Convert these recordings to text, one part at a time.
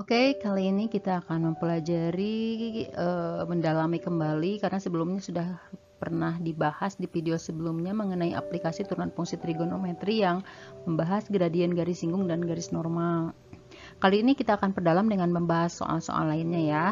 Oke, kali ini kita akan mempelajari mendalami kembali karena sebelumnya sudah pernah dibahas di video sebelumnya mengenai aplikasi turunan fungsi trigonometri yang membahas gradien garis singgung dan garis normal. Kali ini kita akan perdalam dengan membahas soal-soal lainnya ya.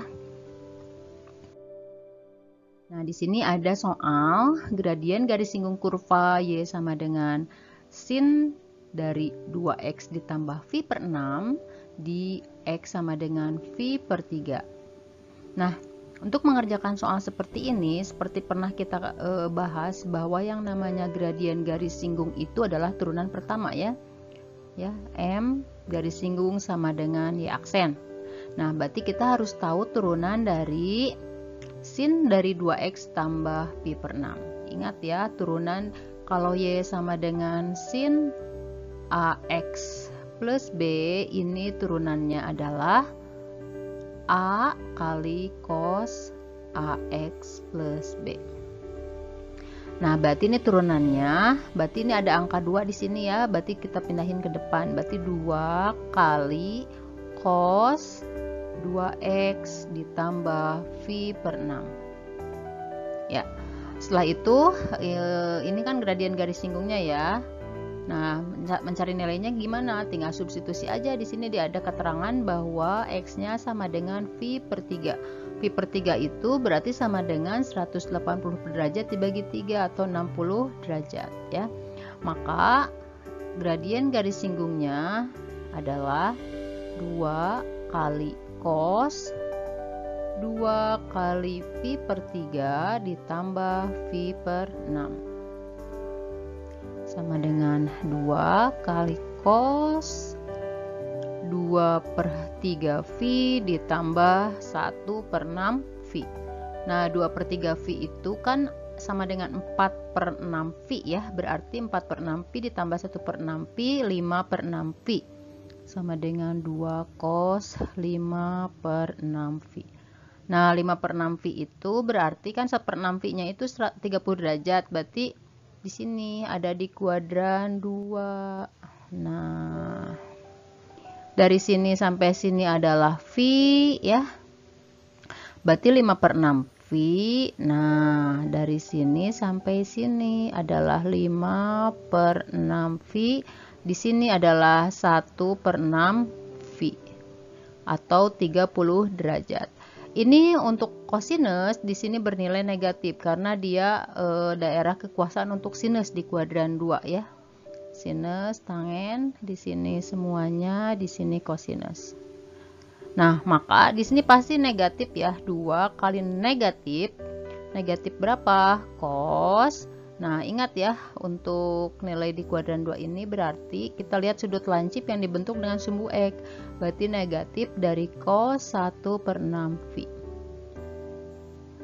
Nah, di sini ada soal gradien garis singgung kurva Y sama dengan sin dari 2x ditambah V per 6 di X sama dengan V per 3. Nah, untuk mengerjakan soal seperti ini, seperti pernah kita bahas bahwa yang namanya gradien garis singgung itu adalah turunan pertama ya. M garis singgung sama dengan Y aksen. Nah, berarti kita harus tahu turunan dari sin dari 2x tambah pi per 6. Ingat ya, turunan kalau Y sama dengan sin AX plus B, ini turunannya adalah A kali cos AX plus B. Nah, berarti ini turunannya, berarti ini ada angka 2 di sini ya, berarti kita pindahin ke depan. Berarti 2 kali cos 2x ditambah V per 6. Ya, setelah itu ini kan gradien garis singgungnya ya. Nah, mencari nilainya gimana? Tinggal substitusi aja. Di sini dia ada keterangan bahwa X-nya sama dengan V per 3. V per 3 itu berarti sama dengan 180 derajat dibagi 3 atau 60 derajat ya. Maka gradien garis singgungnya adalah 2 kali cos 2 kali V per 3 ditambah V per 6 sama dengan 2 kali cos 2 per 3 V ditambah 1 per 6 V. Nah, 2 per 3 V itu kan sama dengan 4 per 6 V ya, berarti 4 per 6 V ditambah 1 per 6 V, 5 per 6 V sama dengan 2 cos 5 per 6 V. Nah, 5 per 6 V itu berarti kan 1 per 6 V nya itu 30 derajat, berarti di sini ada di kuadran 2. Nah, dari sini sampai sini adalah V ya. Berarti 5 per 6 V. Nah, dari sini sampai sini adalah 5 per 6 V. Di sini adalah 1 per 6 V atau 30 derajat. Ini untuk kosinus di sini bernilai negatif karena dia daerah kekuasaan untuk sinus di kuadran 2 ya. Sinus, tangen, di sini semuanya, di sini kosinus. Nah, maka di sini pasti negatif ya. 2 kali negatif. Negatif berapa? Cos. Nah, ingat ya, untuk nilai di kuadran 2 ini berarti kita lihat sudut lancip yang dibentuk dengan sumbu X. Berarti negatif dari cos 1 per 6 V.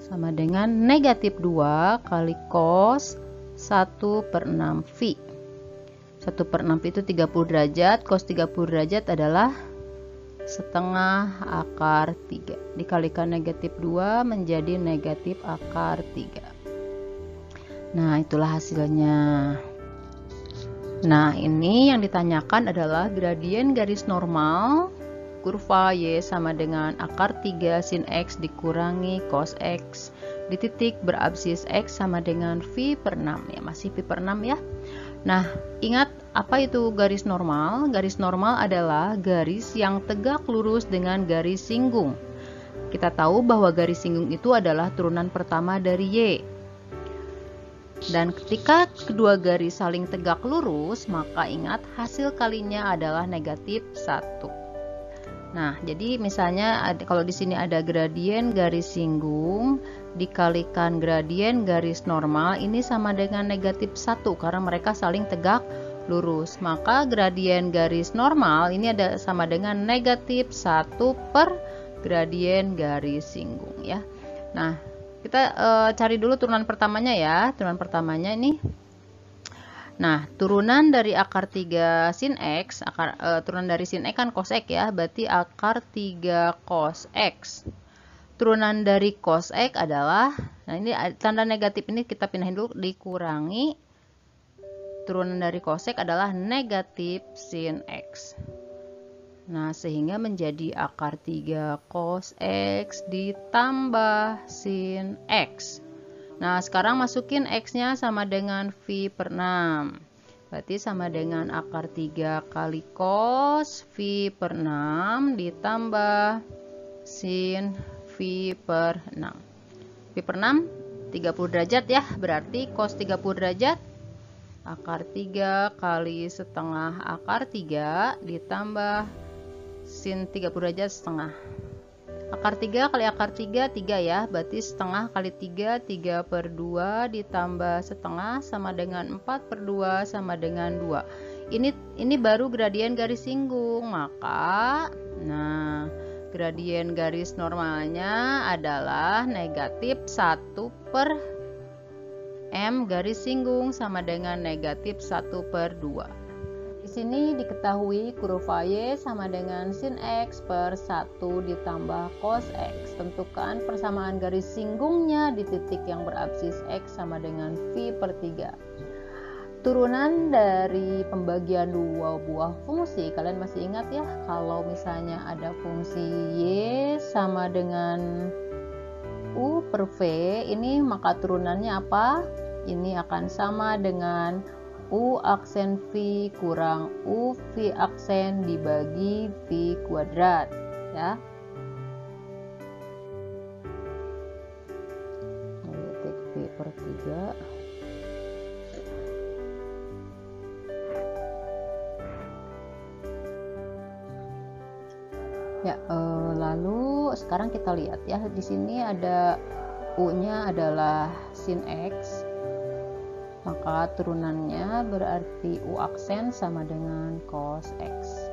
Sama dengan negatif 2 kali cos 1 per 6 V. 1 per 6 V itu 30 derajat. Cos 30 derajat adalah setengah akar 3. Dikalikan negatif 2 menjadi negatif akar 3. Nah, itulah hasilnya. Nah, ini yang ditanyakan adalah gradien garis normal kurva Y sama dengan akar 3 sin X dikurangi cos X di titik berabsis X sama dengan V per 6 ya, masih V per 6 ya. Nah, ingat apa itu garis normal? Garis normal adalah garis yang tegak lurus dengan garis singgung. Kita tahu bahwa garis singgung itu adalah turunan pertama dari Y. Dan ketika kedua garis saling tegak lurus, maka ingat hasil kalinya adalah negatif 1. Nah, jadi misalnya kalau di sini ada gradien garis singgung dikalikan gradien garis normal, ini sama dengan negatif 1 karena mereka saling tegak lurus. Maka gradien garis normal ini ada sama dengan negatif 1 per gradien garis singgung ya. Nah, kita cari dulu turunan pertamanya ya. Turunan pertamanya ini. Nah, turunan dari akar 3 sin X, turunan dari sin X kan cos X ya, berarti akar 3 cos X. Turunan dari cos X adalah, nah ini tanda negatif ini kita pindahin dulu, dikurangi. Turunan dari cos X adalah negatif sin X. Nah, sehingga menjadi akar 3 cos X ditambah sin X. Nah, sekarang masukin X-nya sama dengan V per 6. Berarti sama dengan akar 3 kali cos V per 6 ditambah sin V per 6. V per 6, 30 derajat ya. Berarti cos 30 derajat, akar 3 kali setengah akar 3 ditambah sin 30 derajat setengah. Akar 3 kali akar 3, 3 ya. Berarti setengah kali 3, 3 per 2 ditambah setengah sama dengan 4 per 2 sama dengan 2. Ini baru gradien garis singgung. Maka, nah, gradien garis normalnya adalah negatif 1 per M garis singgung sama dengan negatif 1 per 2. Di sini diketahui kurva Y sama dengan sin X per 1 ditambah cos X. Tentukan persamaan garis singgungnya di titik yang berabsis X sama dengan V per 3. Turunan dari pembagian dua buah fungsi, kalian masih ingat ya, kalau misalnya ada fungsi Y sama dengan U per V, ini maka turunannya apa? Ini akan sama dengan U aksen V kurang U V aksen dibagi V kuadrat ya. Detik V per 3. Ya, lalu sekarang kita lihat ya, di sini ada U-nya adalah sin X. Maka turunannya berarti U aksen sama dengan cos X.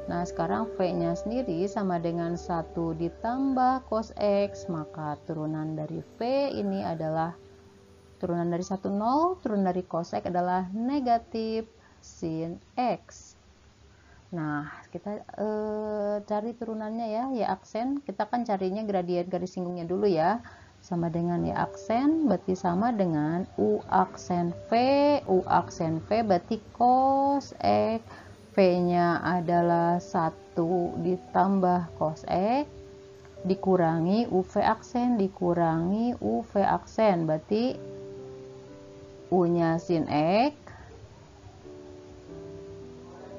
Nah, sekarang V-nya sendiri sama dengan 1 ditambah cos X. Maka turunan dari V ini adalah turunan dari 1, 0. Turunan dari cos X adalah negatif sin X. Nah, kita cari turunannya ya, Y aksen. Kita kan carinya gradien garis singgungnya dulu ya. Sama dengan Y aksen berarti sama dengan U aksen V. U aksen V berarti cos X. V-nya adalah 1 ditambah cos X dikurangi UV aksen dikurangi UV aksen. Berarti U-nya sin X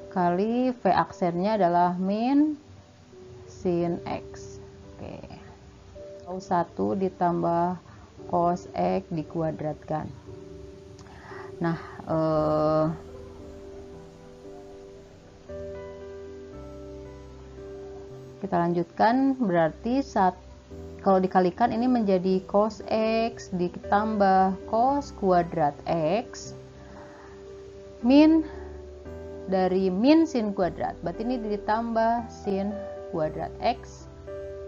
kali V aksennya adalah min sin X. Oke. 1 ditambah cos X dikuadratkan. Nah, kita lanjutkan, berarti kalau dikalikan ini menjadi cos X ditambah cos kuadrat X min dari min sin kuadrat. Berarti ini ditambah sin kuadrat X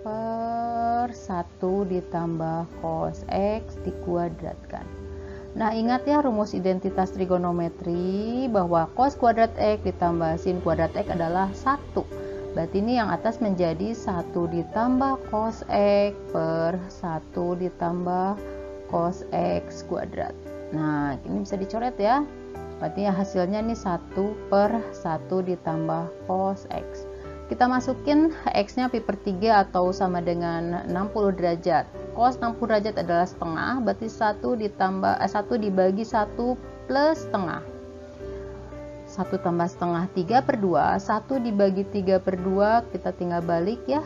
per 1 ditambah cos X dikuadratkan. Nah, ingat ya rumus identitas trigonometri bahwa cos kuadrat X ditambah sin kuadrat X adalah 1. Berarti ini yang atas menjadi 1 ditambah cos X per 1 ditambah cos X kuadrat. Nah, ini bisa dicoret ya. Berarti ya hasilnya ini 1 per 1 ditambah cos X. Kita masukin X-nya pi per 3 atau sama dengan 60 derajat. Cos 60 derajat adalah setengah, berarti 1 dibagi 1 plus setengah. 1 tambah setengah 3 per 2, 1 dibagi 3 per 2, kita tinggal balik ya,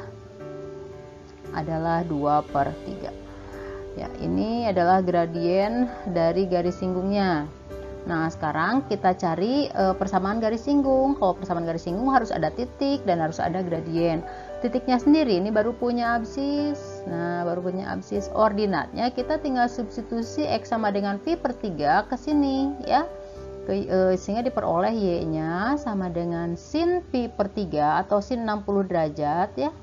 adalah 2 per 3. Ya, ini adalah gradien dari garis singgungnya. Nah, sekarang kita cari persamaan garis singgung. Kalau persamaan garis singgung harus ada titik dan harus ada gradien. Titiknya sendiri ini baru punya absis. Nah, baru punya absis. Ordinatnya kita tinggal substitusi X sama dengan pi per 3 ke sini ya. Sehingga diperoleh Y-nya sama dengan sin pi per 3 atau sin 60 derajat ya.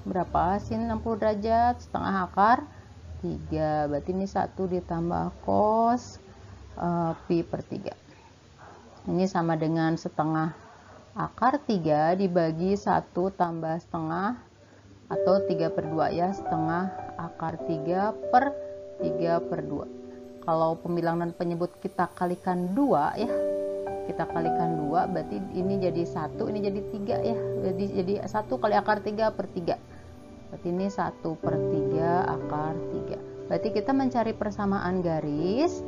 Berapa sin 60 derajat? Setengah akar 3. Berarti ini 1 ditambah cos pi per 3. Ini sama dengan setengah akar 3 dibagi 1 tambah setengah atau 3 per 2 ya, setengah akar 3 per 3 per 2. Kalau pembilang dan penyebut kita kalikan 2 ya, kita kalikan 2, berarti ini jadi 1, ini jadi 3 ya. Jadi 1 kali akar 3 per 3. Berarti ini 1 per 3 akar 3. Berarti kita mencari persamaan garis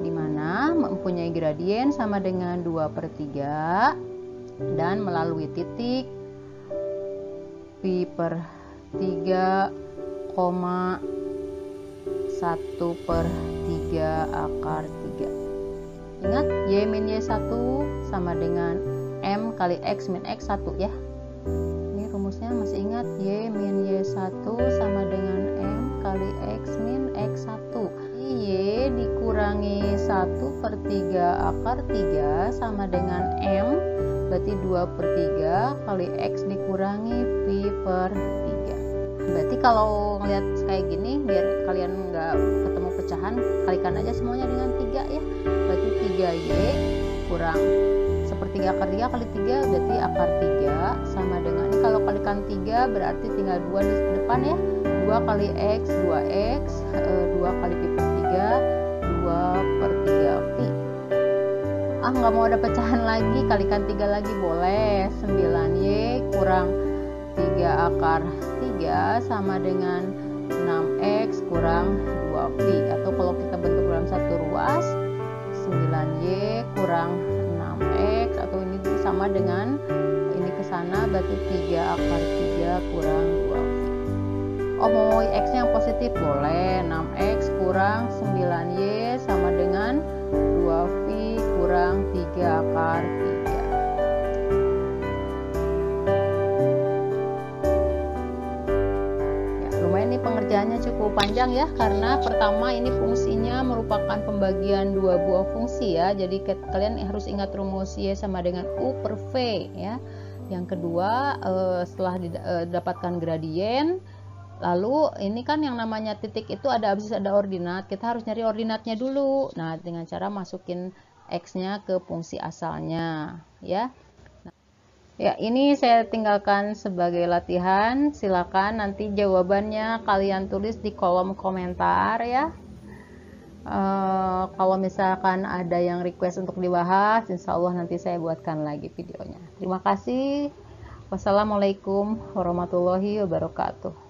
di mana mempunyai gradien sama dengan 2 per 3 dan melalui titik pi per 3, 1 per 3 akar 3. Ingat, Y min Y1 sama dengan M kali X min X1 ya. Ini rumusnya masih ingat, Y min Y1 sama dengan M kali X min X1. Y dikurangi 1 per 3 akar 3 sama dengan M, berarti 2 per 3 kali X dikurangi pi per 3. Berarti kalau ngeliat kayak gini, biar kalian nggak ketemu pecahan, kalikan aja semuanya dengan 3 ya. Berarti 3Y kurang 1/3 akar 3 kali 3 berarti akar 3 sama dengan, ini kalau kalikan 3 berarti tinggal 2 di depan ya. 2 kali X, 2X, 2 kali pi per 3, 2 per 3 pi. Nggak mau ada pecahan lagi, kalikan 3 lagi boleh. 9Y kurang 3 akar 3 sama dengan 6X kurang 2pi, atau kalau kita bentuk dalam satu ruas, 9Y kurang 6X, atau ini sama dengan ini ke sana, berarti 3 akar 3 kurang 2pi. Mau X nya yang positif boleh. 6X kurang 9Y sama dengan 2pi kurang 3 akar 3. Ini pengerjaannya cukup panjang ya, karena pertama ini fungsinya merupakan pembagian dua buah fungsi ya, jadi kalian harus ingat rumus Y sama dengan U per V ya. Yang kedua, setelah didapatkan gradien, lalu ini kan yang namanya titik itu ada absis ada ordinat, kita harus nyari ordinatnya dulu. Nah, dengan cara masukin X-nya ke fungsi asalnya ya. Ya, ini saya tinggalkan sebagai latihan. Silakan nanti jawabannya kalian tulis di kolom komentar ya. Kalau misalkan ada yang request untuk dibahas, insya Allah nanti saya buatkan lagi videonya. Terima kasih. Wassalamualaikum warahmatullahi wabarakatuh.